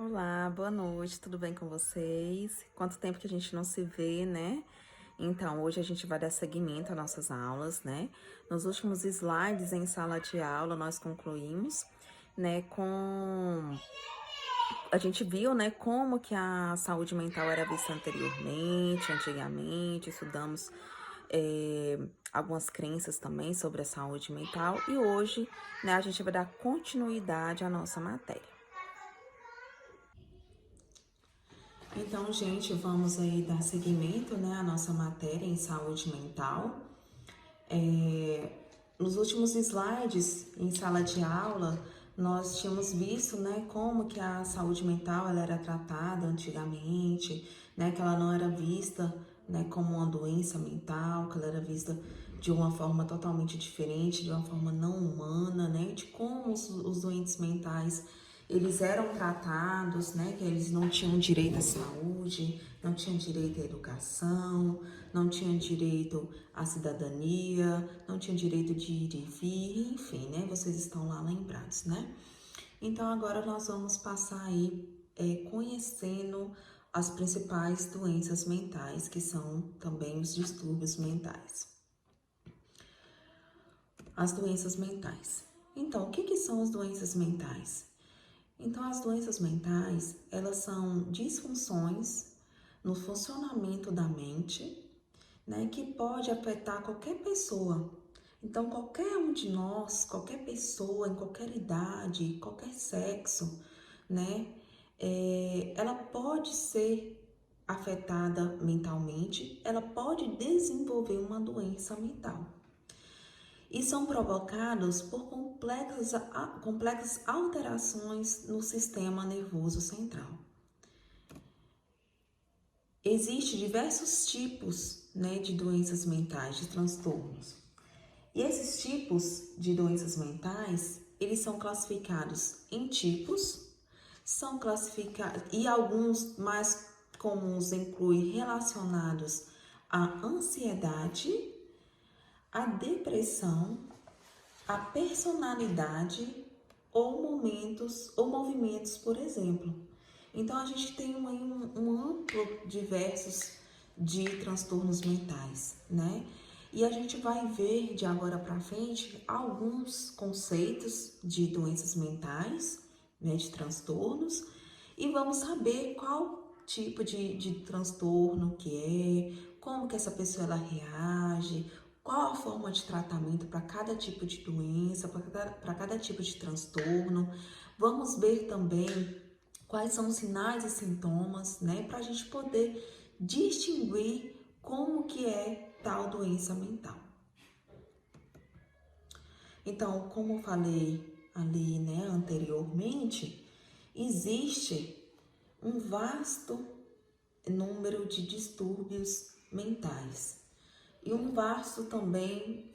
Olá, boa noite, tudo bem com vocês? Quanto tempo que a gente não se vê, né? Então, hoje a gente vai dar seguimento às nossas aulas, né? Nos últimos slides em sala de aula, nós concluímos, né, com... A gente viu, né, como que a saúde mental era vista antigamente, estudamos algumas crenças também sobre a saúde mental e hoje, né, a gente vai dar continuidade à nossa matéria. Então, gente, vamos aí dar seguimento, né, à nossa matéria em saúde mental. Nos últimos slides, em sala de aula, nós tínhamos visto, né, como que a saúde mental ela era tratada antigamente, né, que ela não era vista, né, como uma doença mental, que ela era vista de uma forma totalmente diferente, de uma forma não humana, né, de como os doentes mentais eles eram tratados, né, que eles não tinham direito à saúde, não tinham direito à educação, não tinham direito à cidadania, não tinham direito de ir e vir, enfim, né, vocês estão lá lembrados, né? Então agora nós vamos passar aí conhecendo as principais doenças mentais, que são também os distúrbios mentais. As doenças mentais. Então, o que são as doenças mentais? Então, as doenças mentais, elas são disfunções no funcionamento da mente, né, que pode afetar qualquer pessoa. Então, qualquer um de nós, qualquer pessoa, em qualquer idade, qualquer sexo, né, ela pode ser afetada mentalmente, ela pode desenvolver uma doença mental. E são provocados por complexas alterações no sistema nervoso central. Existem diversos tipos, né, de doenças mentais, de transtornos. E esses tipos de doenças mentais, eles são classificados em tipos, são classificados, e alguns mais comuns incluem relacionados à ansiedade, à depressão, à personalidade ou movimentos, por exemplo. Então a gente tem um amplo diversos de transtornos mentais, né? E a gente vai ver de agora para frente alguns conceitos de doenças mentais, né, de transtornos, e vamos saber qual tipo de transtorno que é, como que essa pessoa ela reage, qual a forma de tratamento para cada tipo de doença, para cada tipo de transtorno. Vamos ver também quais são os sinais e sintomas, né, para a gente poder distinguir como que é tal doença mental. Então, como eu falei ali, né, anteriormente, existe um vasto número de distúrbios mentais e um vasto também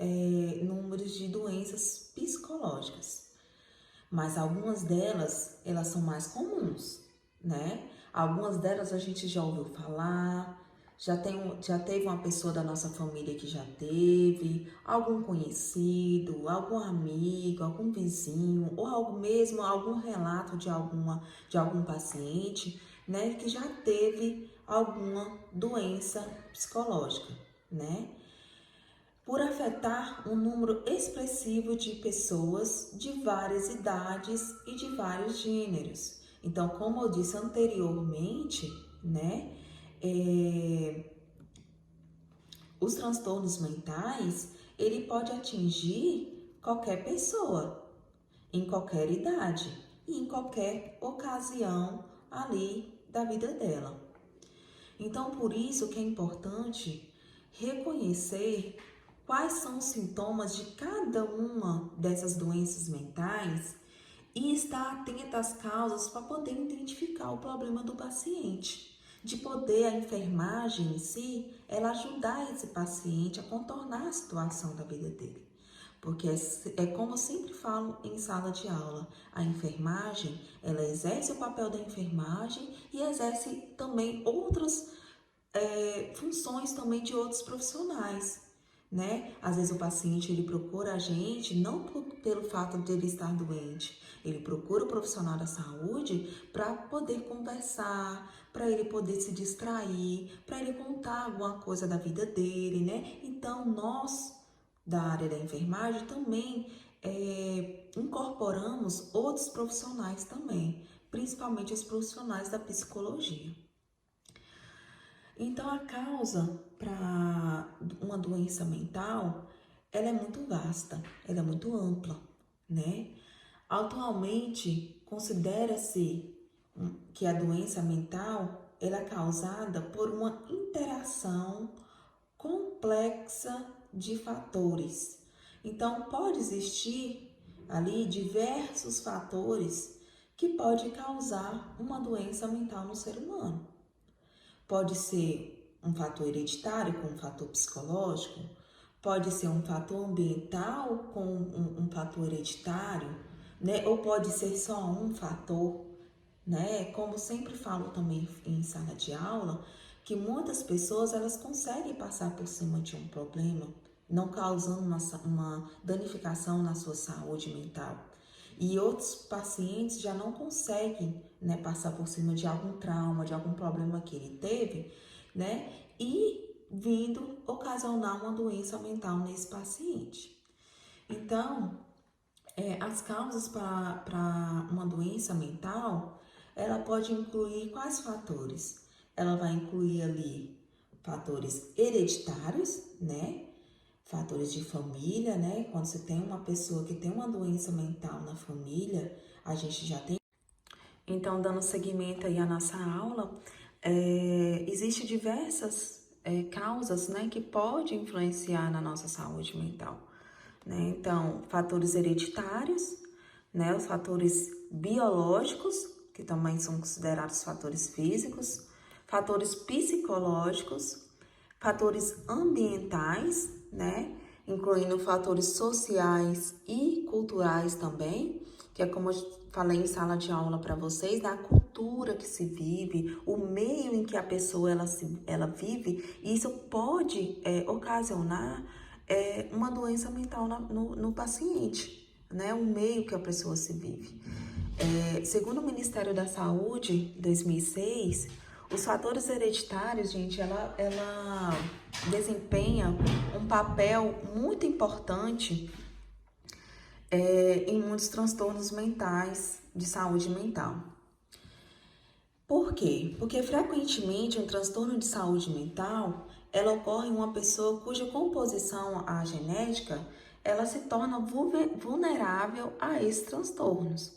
número de doenças psicológicas. Mas algumas delas, elas são mais comuns, né? Algumas delas a gente já ouviu falar, já teve uma pessoa da nossa família que já teve, algum conhecido, algum amigo, algum vizinho, ou algum relato de algum paciente, né, que já teve alguma doença psicológica, né? Por afetar um número expressivo de pessoas de várias idades e de vários gêneros. Então, como eu disse anteriormente, né, os transtornos mentais, ele pode atingir qualquer pessoa, em qualquer idade e em qualquer ocasião ali da vida dela. Então, por isso que é importante reconhecer quais são os sintomas de cada uma dessas doenças mentais e estar atenta às causas para poder identificar o problema do paciente. De poder a enfermagem em si, ela ajudar esse paciente a contornar a situação da vida dele. Porque é como eu sempre falo em sala de aula, a enfermagem, ela exerce o papel da enfermagem e exerce também outras funções também de outros profissionais, né? Às vezes o paciente ele procura a gente não pelo fato de ele estar doente, ele procura o profissional da saúde para poder conversar, para ele poder se distrair, para ele contar alguma coisa da vida dele, né? Então nós da área da enfermagem também incorporamos outros profissionais também, principalmente os profissionais da psicologia. Então, a causa para uma doença mental, ela é muito vasta, ela é muito ampla, né? Atualmente, considera-se que a doença mental ela é causada por uma interação complexa de fatores. Então, pode existir ali diversos fatores que pode causar uma doença mental no ser humano. Pode ser um fator hereditário com um fator psicológico, pode ser um fator ambiental com um fator hereditário, né? Ou pode ser só um fator, né? Como sempre falo também em sala de aula, que muitas pessoas elas conseguem passar por cima de um problema, não causando uma danificação na sua saúde mental. E outros pacientes já não conseguem, né, passar por cima de algum trauma, de algum problema que ele teve, né, e vindo ocasionar uma doença mental nesse paciente. Então, as causas para uma doença mental, ela pode incluir quais fatores? Ela vai incluir ali fatores hereditários, né? Fatores de família, né? Quando você tem uma pessoa que tem uma doença mental na família, a gente já tem. Então, dando seguimento aí à nossa aula, existe diversas causas, né, que podem influenciar na nossa saúde mental, né? Então, fatores hereditários, né? Os fatores biológicos, que também são considerados fatores físicos, fatores psicológicos, fatores ambientais, né? Incluindo fatores sociais e culturais também, que é como eu falei em sala de aula para vocês, da cultura que se vive, o meio em que a pessoa ela vive, e isso pode ocasionar uma doença mental no paciente, né? O meio que a pessoa se vive. Segundo o Ministério da Saúde, 2006, os fatores hereditários, gente, ela desempenha um papel muito importante em muitos transtornos mentais, de saúde mental. Por quê? Porque frequentemente um transtorno de saúde mental, ela ocorre em uma pessoa cuja composição a genética, ela se torna vulnerável a esses transtornos,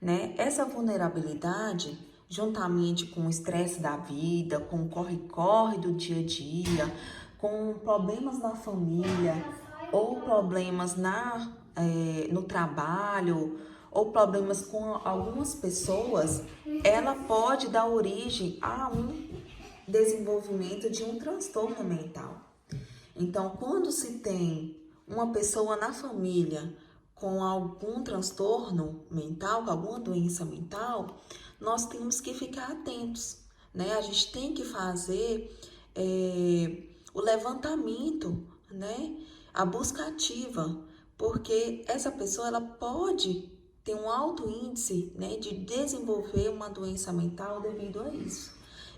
né? Essa vulnerabilidade, juntamente com o estresse da vida, com o corre-corre do dia a dia, com problemas na família ou problemas no trabalho ou problemas com algumas pessoas, ela pode dar origem a um desenvolvimento de um transtorno mental. Então, quando se tem uma pessoa na família com algum transtorno mental, com alguma doença mental, nós temos que ficar atentos, né? A gente tem que fazer o levantamento, né? A busca ativa, porque essa pessoa ela pode ter um alto índice, né, de desenvolver uma doença mental devido a isso.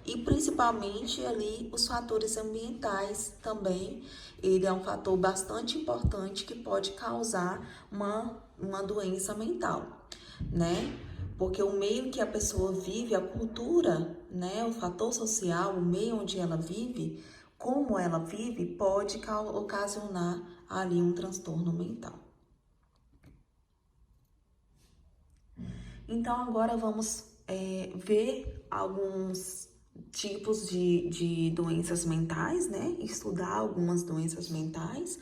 E principalmente ali os fatores ambientais também, ele é um fator bastante importante que pode causar uma doença mental, né? Porque o meio que a pessoa vive, a cultura, né, o fator social, o meio onde ela vive, como ela vive, pode ocasionar ali um transtorno mental. Então, agora vamos ver alguns tipos de doenças mentais, né? Estudar algumas doenças mentais.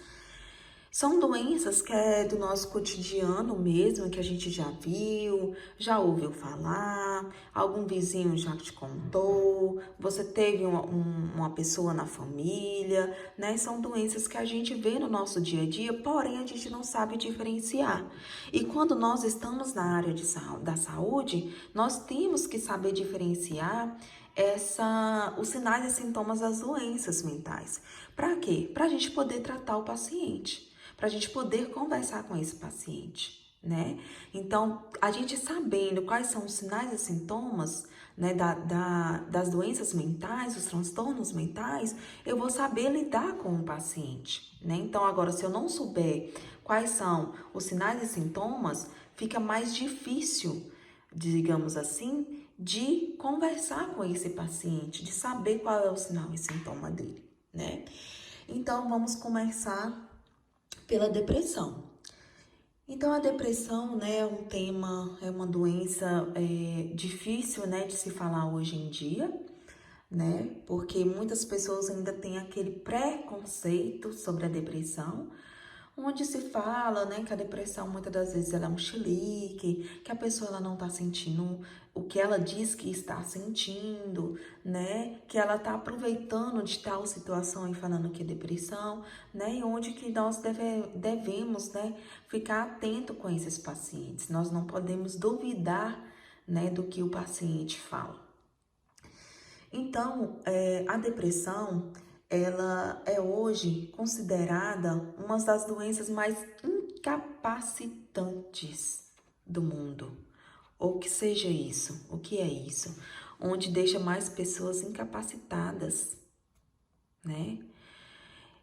São doenças que é do nosso cotidiano mesmo, que a gente já viu, já ouviu falar, algum vizinho já te contou, você teve uma pessoa na família, né? São doenças que a gente vê no nosso dia a dia, porém a gente não sabe diferenciar. E quando nós estamos na área da saúde, nós temos que saber diferenciar os sinais e sintomas das doenças mentais. Para quê? Para a gente poder tratar o paciente, para a gente poder conversar com esse paciente, né? Então, a gente sabendo quais são os sinais e sintomas, né, das doenças mentais, os transtornos mentais, eu vou saber lidar com o paciente, né? Então, agora, se eu não souber quais são os sinais e sintomas, fica mais difícil, digamos assim, de conversar com esse paciente, de saber qual é o sinal e sintoma dele, né? Então, vamos começar pela depressão. Então, a depressão, né, é um tema, é uma doença difícil, né, de se falar hoje em dia, né, porque muitas pessoas ainda têm aquele preconceito sobre a depressão, onde se fala, né, que a depressão muitas das vezes ela é um chilique, que a pessoa ela não está sentindo o que ela diz que está sentindo, né, que ela está aproveitando de tal situação e falando que é depressão, né, e onde que nós devemos, né, ficar atento com esses pacientes. Nós não podemos duvidar, né, do que o paciente fala. Então, a depressão, ela é hoje considerada uma das doenças mais incapacitantes do mundo. Ou que seja isso, o que é isso? Onde deixa mais pessoas incapacitadas, né?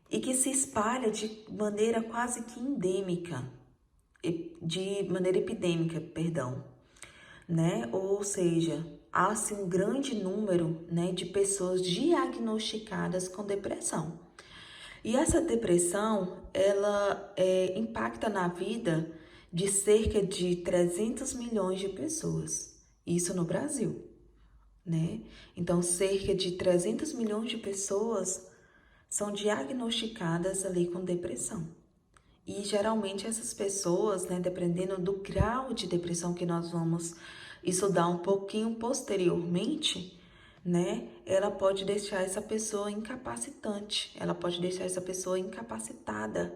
E que se espalha de maneira quase que endêmica, de maneira epidêmica, perdão, né? Ou seja, há-se um grande número, né, de pessoas diagnosticadas com depressão. E essa depressão, ela impacta na vida de cerca de 300 milhões de pessoas. Isso no Brasil, né? Então, cerca de 300 milhões de pessoas são diagnosticadas ali com depressão. E geralmente essas pessoas, né, dependendo do grau de depressão que nós vamos estudar um pouquinho posteriormente, né, ela pode deixar essa pessoa incapacitante, ela pode deixar essa pessoa incapacitada,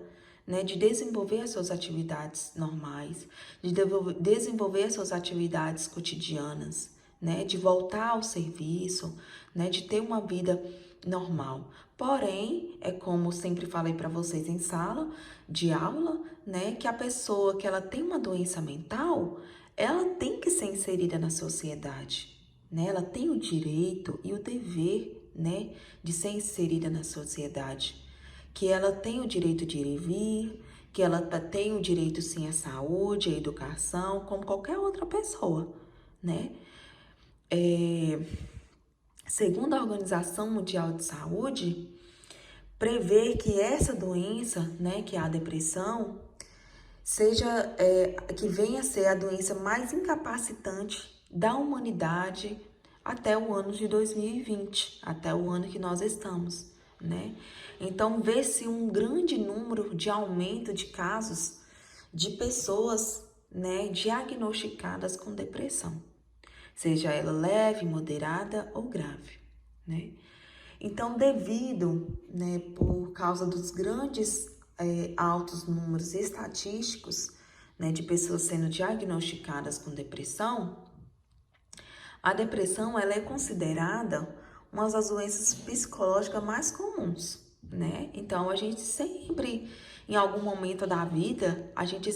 né, de desenvolver as suas atividades normais, de desenvolver as suas atividades cotidianas, né, de voltar ao serviço, né, de ter uma vida normal. Porém, é como sempre falei para vocês em sala de aula, né, que a pessoa que ela tem uma doença mental, ela tem que ser inserida na sociedade, né? Ela tem o direito e o dever, né, de ser inserida na sociedade, que ela tem o direito de ir e vir, que ela tem o direito sim à saúde, à educação, como qualquer outra pessoa, né? Segundo a Organização Mundial de Saúde, prevê que essa doença, né, que é a depressão, que venha a ser a doença mais incapacitante da humanidade até o ano de 2020, até o ano que nós estamos, né? Então, vê-se um grande número de aumento de casos de pessoas, né, diagnosticadas com depressão, seja ela leve, moderada ou grave, né? Então, devido, né, por causa dos grandes altos números estatísticos, né, de pessoas sendo diagnosticadas com depressão, a depressão ela é considerada uma das doenças psicológicas mais comuns, né? Então, a gente sempre, em algum momento da vida, a gente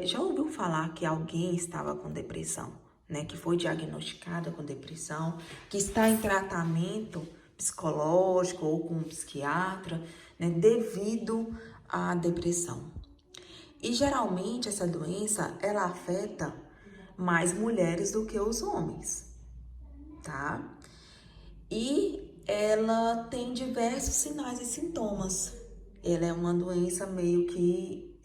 já ouviu falar que alguém estava com depressão, né? Que foi diagnosticada com depressão, que está em tratamento psicológico ou com um psiquiatra, né? Devido à depressão. E geralmente essa doença, ela afeta mais mulheres do que os homens, tá? E ela tem diversos sinais e sintomas. Ela é uma doença meio que,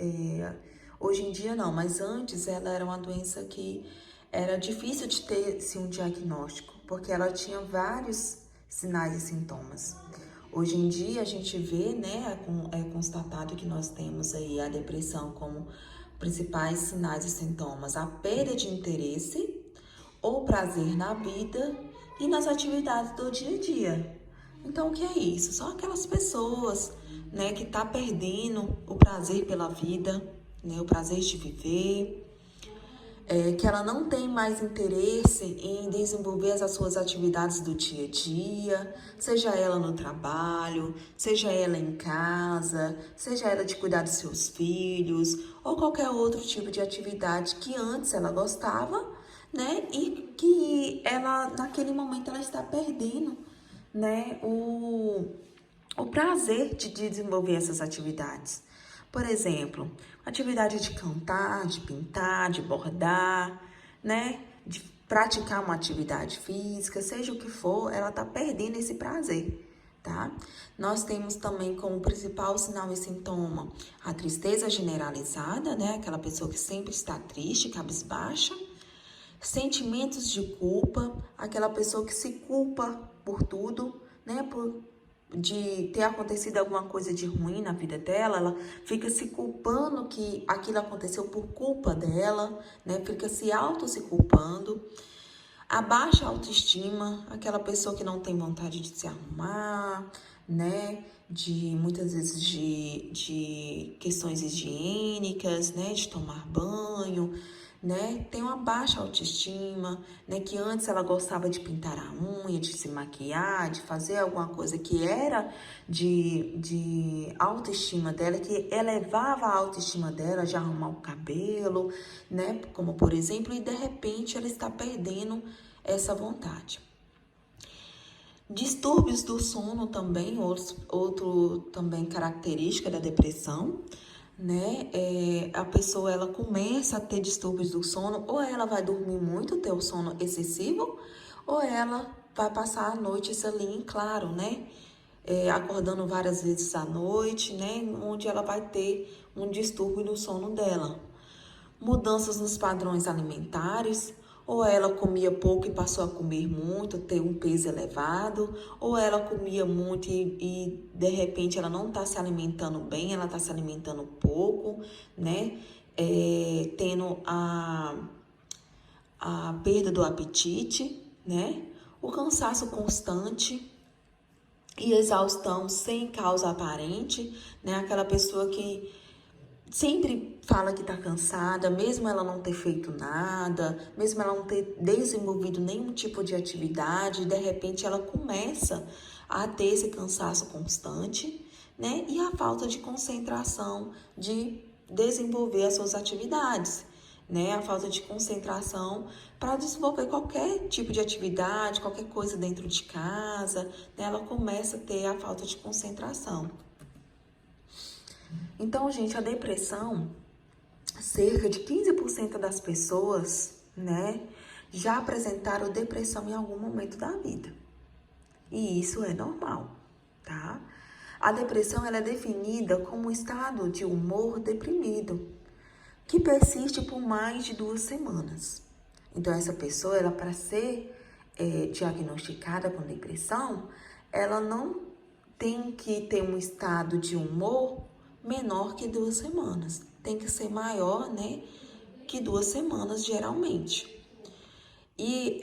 hoje em dia não, mas antes ela era uma doença que era difícil de ter um diagnóstico, porque ela tinha vários sinais e sintomas. Hoje em dia a gente vê, né, é constatado que nós temos aí a depressão como principais sinais e sintomas, a perda de interesse ou prazer na vida e nas atividades do dia a dia. Então, o que é isso? São aquelas pessoas, né, que tá perdendo o prazer pela vida, né, o prazer de viver, que ela não tem mais interesse em desenvolver as suas atividades do dia a dia, seja ela no trabalho, seja ela em casa, seja ela de cuidar dos seus filhos, ou qualquer outro tipo de atividade que antes ela gostava, né, e que ela, naquele momento, ela está perdendo, né, o prazer de desenvolver essas atividades. Por exemplo, atividade de cantar, de pintar, de bordar, né? De praticar uma atividade física, seja o que for, ela tá perdendo esse prazer, tá? Nós temos também como principal sinal e sintoma a tristeza generalizada, né? Aquela pessoa que sempre está triste, cabisbaixa. Sentimentos de culpa, aquela pessoa que se culpa por tudo, né? De ter acontecido alguma coisa de ruim na vida dela, ela fica se culpando que aquilo aconteceu por culpa dela, né? Fica se culpando. A baixa autoestima, aquela pessoa que não tem vontade de se arrumar, né? De muitas vezes de questões higiênicas, né? De tomar banho, né? Tem uma baixa autoestima, né? Que antes ela gostava de pintar a unha, de se maquiar, de fazer alguma coisa que era de autoestima dela, que elevava a autoestima dela, de arrumar o cabelo, né? Como por exemplo, e de repente ela está perdendo essa vontade. Distúrbios do sono também, outro também característica da depressão, né? A pessoa ela começa a ter distúrbios do sono, ou ela vai dormir muito, ter o sono excessivo, ou ela vai passar a noite ali em claro, né? Acordando várias vezes à noite, né? Onde ela vai ter um distúrbio no sono dela. Mudanças nos padrões alimentares, ou ela comia pouco e passou a comer muito, ter um peso elevado, ou ela comia muito e de repente ela não está se alimentando bem, ela está se alimentando pouco, né? Tendo a perda do apetite, né? O cansaço constante e exaustão sem causa aparente, né? Aquela pessoa que sempre fala que tá cansada, mesmo ela não ter feito nada, mesmo ela não ter desenvolvido nenhum tipo de atividade, de repente ela começa a ter esse cansaço constante, né? E a falta de concentração de desenvolver as suas atividades, né? A falta de concentração para desenvolver qualquer tipo de atividade, qualquer coisa dentro de casa, né? Ela começa a ter a falta de concentração. Então, gente, a depressão, cerca de 15% das pessoas, né, já apresentaram depressão em algum momento da vida. E isso é normal, tá? A depressão, ela é definida como um estado de humor deprimido, que persiste por mais de 2 semanas. Então, essa pessoa, ela para ser diagnosticada com depressão, ela não tem que ter um estado de humor menor que 2 semanas. Tem que ser maior, né, que 2 semanas, geralmente. E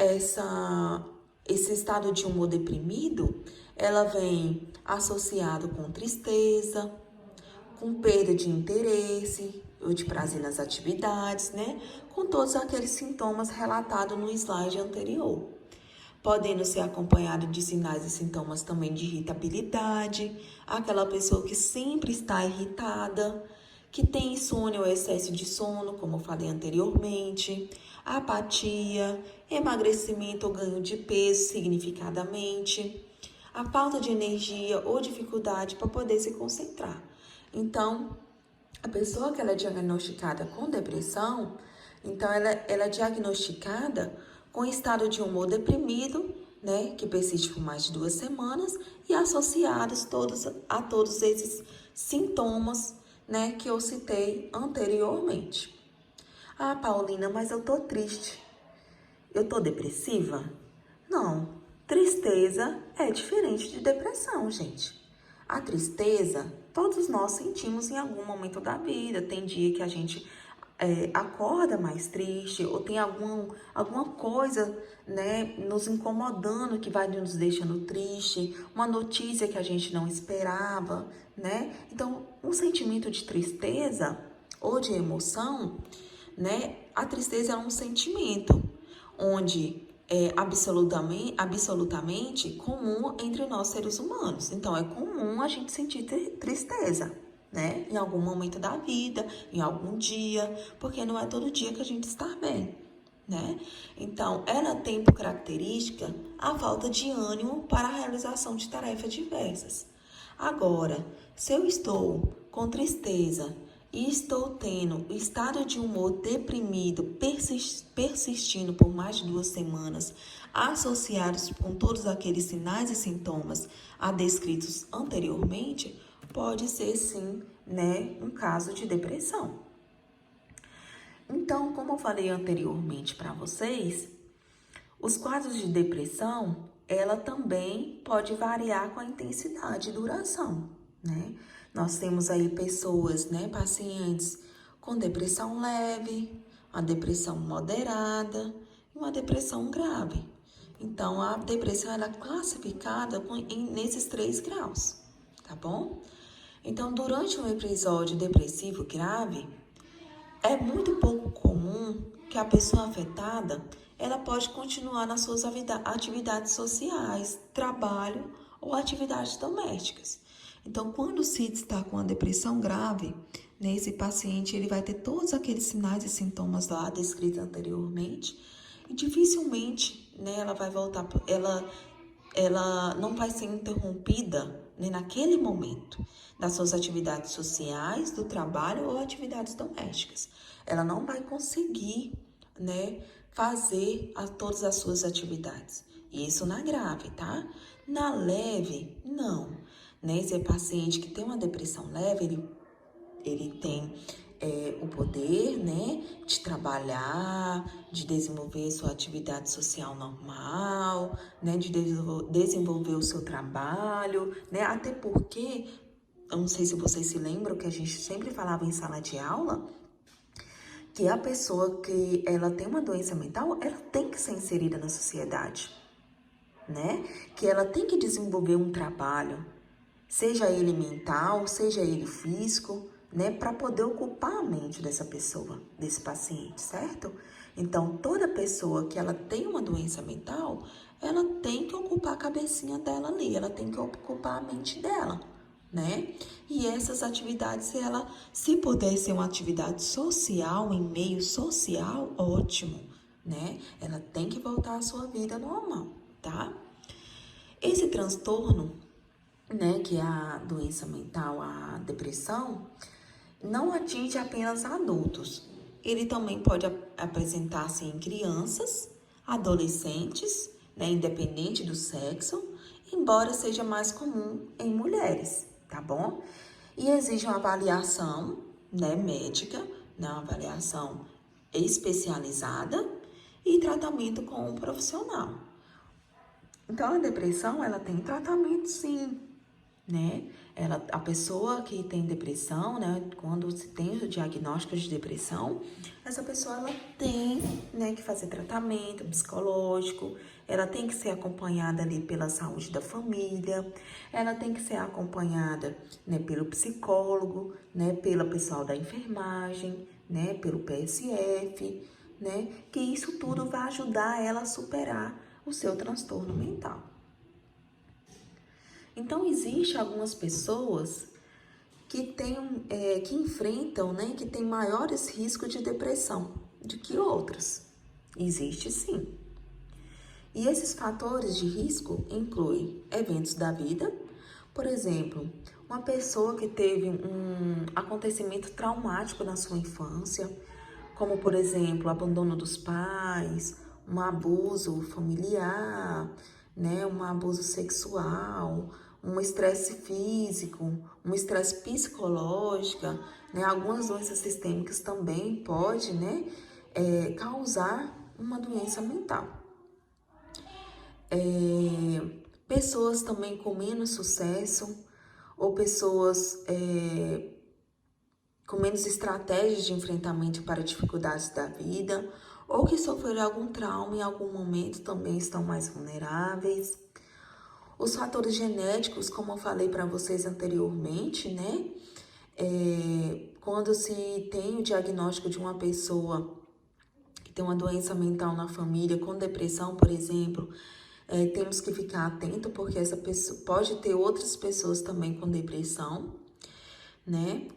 esse estado de humor deprimido, ela vem associado com tristeza, com perda de interesse ou de prazer nas atividades, né? Com todos aqueles sintomas relatados no slide anterior. Podendo ser acompanhado de sinais e sintomas também de irritabilidade, aquela pessoa que sempre está irritada, que tem insônia ou excesso de sono, como eu falei anteriormente, apatia, emagrecimento ou ganho de peso significadamente, a falta de energia ou dificuldade para poder se concentrar. Então, a pessoa que ela é diagnosticada com depressão, então ela é diagnosticada com estado de humor deprimido, né, que persiste por mais de 2 semanas e associados a todos esses sintomas, né, que eu citei anteriormente. Ah, Paulina, mas eu tô triste. Eu tô depressiva? Não, Tristeza é diferente de depressão, gente. A tristeza, todos nós sentimos em algum momento da vida. Tem dia que a gente acorda mais triste, ou tem alguma coisa, né, nos incomodando, que vai nos deixando triste, uma notícia que a gente não esperava, né? Então, um sentimento de tristeza ou de emoção, né? A tristeza é um sentimento onde é absolutamente comum entre nós seres humanos. Então, é comum a gente sentir tristeza, né? Em algum momento da vida, em algum dia, porque não é todo dia que a gente está bem, né? Então, ela tem por característica a falta de ânimo para a realização de tarefas diversas. Agora, se eu estou com tristeza e estou tendo o estado de humor deprimido persistindo por mais de 2 semanas, associados com todos aqueles sinais e sintomas descritos anteriormente, pode ser sim, né, um caso de depressão. Então, como eu falei anteriormente para vocês, os quadros de depressão, ela também pode variar com a intensidade e duração, né? Nós temos aí pessoas, né, pacientes com depressão leve, uma depressão moderada e uma depressão grave. Então, a depressão ela é classificada nesses 3 graus, tá bom? Então, durante um episódio depressivo grave, é muito pouco comum que a pessoa afetada ela pode continuar nas suas atividades sociais, trabalho ou atividades domésticas. Então, quando se está com a depressão grave, né, esse paciente ele vai ter todos aqueles sinais e sintomas lá descritos anteriormente e dificilmente, né, ela vai voltar, ela não vai ser interrompida, né, naquele momento das suas atividades sociais, do trabalho ou atividades domésticas. Ela não vai conseguir, né, fazer todas as suas atividades. Isso na grave, tá? Na leve, não. Né? Esse paciente que tem uma depressão leve, ele tem o poder, né, de trabalhar, de desenvolver sua atividade social normal, né, de desenvolver o seu trabalho, né, até porque, eu não sei se vocês se lembram que a gente sempre falava em sala de aula, que a pessoa que ela tem uma doença mental, ela tem que ser inserida na sociedade, né, que ela tem que desenvolver um trabalho, seja ele mental, seja ele físico, né, para poder ocupar a mente dessa pessoa, desse paciente, certo? Então, toda pessoa que ela tem uma doença mental, ela tem que ocupar a cabecinha dela ali, ela tem que ocupar a mente dela, né? E essas atividades, ela, se puder ser uma atividade social, em meio social, ótimo, né? Ela tem que voltar à sua vida normal, tá? Esse transtorno, né, que é a doença mental, a depressão, não atinge apenas adultos. Ele também pode apresentar-se em crianças, adolescentes, né, independente do sexo, embora seja mais comum em mulheres, tá bom? E exige uma avaliação, né, médica, né, uma avaliação especializada e tratamento com um profissional. Então, a depressão, ela tem tratamento, sim, né? A pessoa que tem depressão, né, quando se tem o diagnóstico de depressão, essa pessoa ela tem, né, que fazer tratamento psicológico, ela tem que ser acompanhada ali pela saúde da família, ela tem que ser acompanhada, né, pelo psicólogo, né, pelo pessoal da enfermagem, né, pelo PSF, né, que isso tudo vai ajudar ela a superar o seu transtorno mental. Então, existe algumas pessoas que que enfrentam, né, que têm maiores riscos de depressão do que outras. Existe sim. E esses fatores de risco incluem eventos da vida, por exemplo, uma pessoa que teve um acontecimento traumático na sua infância, como, por exemplo, o abandono dos pais, um abuso familiar, né, um abuso sexual, um estresse físico, um estresse psicológico, né, algumas doenças sistêmicas também podem, né, causar uma doença mental. pessoas também com menos sucesso, ou pessoas com menos estratégias de enfrentamento para dificuldades da vida, ou que sofreram algum trauma em algum momento também estão mais vulneráveis. Os fatores genéticos, como eu falei para vocês anteriormente, né? Quando se tem o diagnóstico de uma pessoa que tem uma doença mental na família, com depressão, por exemplo, temos que ficar atento, porque essa pessoa pode ter outras pessoas também com depressão, né?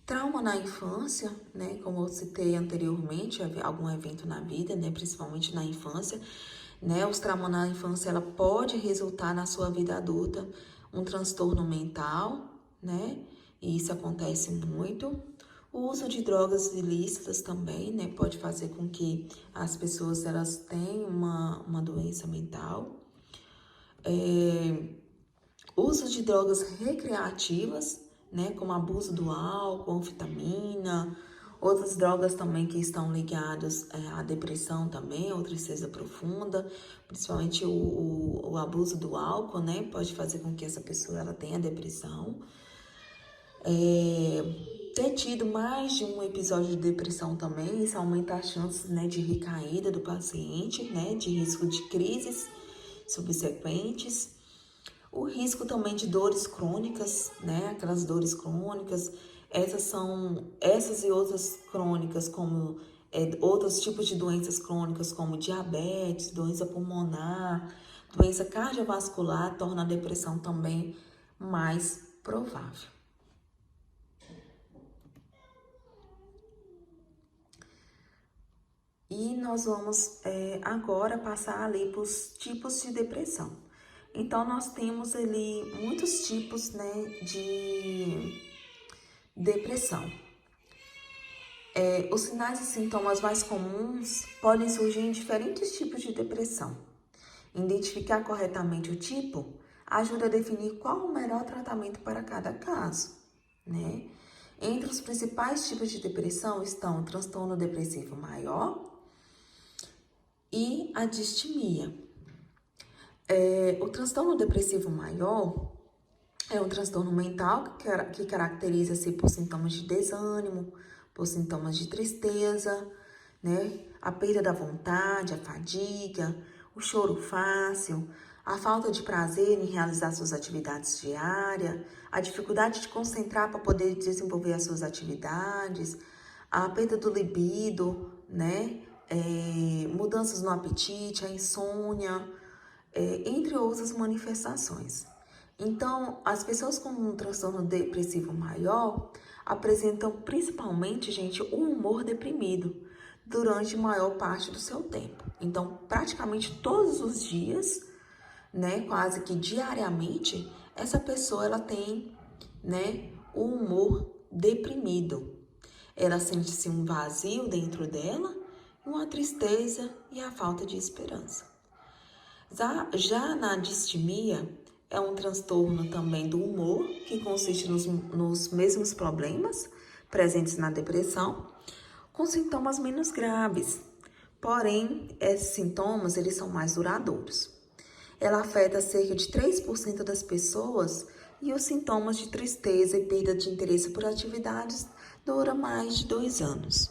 Trauma na infância, né? Como eu citei anteriormente, algum evento na vida, né? Principalmente na infância, né? Os traumas na infância, ela pode resultar na sua vida adulta um transtorno mental, né? E isso acontece muito. O uso de drogas ilícitas também, né? Pode fazer com que as pessoas, elas tenham uma doença mental. Uso de drogas recreativas, né? Como abuso do álcool, anfetamina, outras drogas também que estão ligadas à depressão também, ou tristeza profunda, principalmente o abuso do álcool, né? Pode fazer com que essa pessoa ela tenha depressão. Ter tido mais de um episódio de depressão também, isso aumenta as chances, né, de recaída do paciente, né? De risco de crises subsequentes. O risco também de dores crônicas, né? Aquelas dores crônicas, essas e outras crônicas, como outros tipos de doenças crônicas, como diabetes, doença pulmonar, doença cardiovascular, torna a depressão também mais provável. E nós vamos agora passar ali para os tipos de depressão. Então, nós temos ali muitos tipos, né, de depressão. Os sinais e sintomas mais comuns podem surgir em diferentes tipos de depressão. Identificar corretamente o tipo ajuda a definir qual o melhor tratamento para cada caso, né? Entre os principais tipos de depressão estão o transtorno depressivo maior e a distimia. O transtorno depressivo maior é um transtorno mental que caracteriza-se por sintomas de desânimo, por sintomas de tristeza, né? A perda da vontade, a fadiga, o choro fácil, a falta de prazer em realizar suas atividades diárias, a dificuldade de concentrar para poder desenvolver as suas atividades, a perda do libido, né? Mudanças no apetite, a insônia, entre outras manifestações. Então, as pessoas com um transtorno depressivo maior apresentam principalmente, gente, um humor deprimido durante a maior parte do seu tempo. Então, praticamente todos os dias, né, quase que diariamente, essa pessoa ela tem, né, o humor deprimido. Ela sente-se um vazio dentro dela, uma tristeza e a falta de esperança. Já na distimia, é um transtorno também do humor, que consiste nos mesmos problemas presentes na depressão, com sintomas menos graves. Porém, esses sintomas, eles são mais duradouros. Ela afeta cerca de 3% das pessoas e os sintomas de tristeza e perda de interesse por atividades duram mais de 2 anos.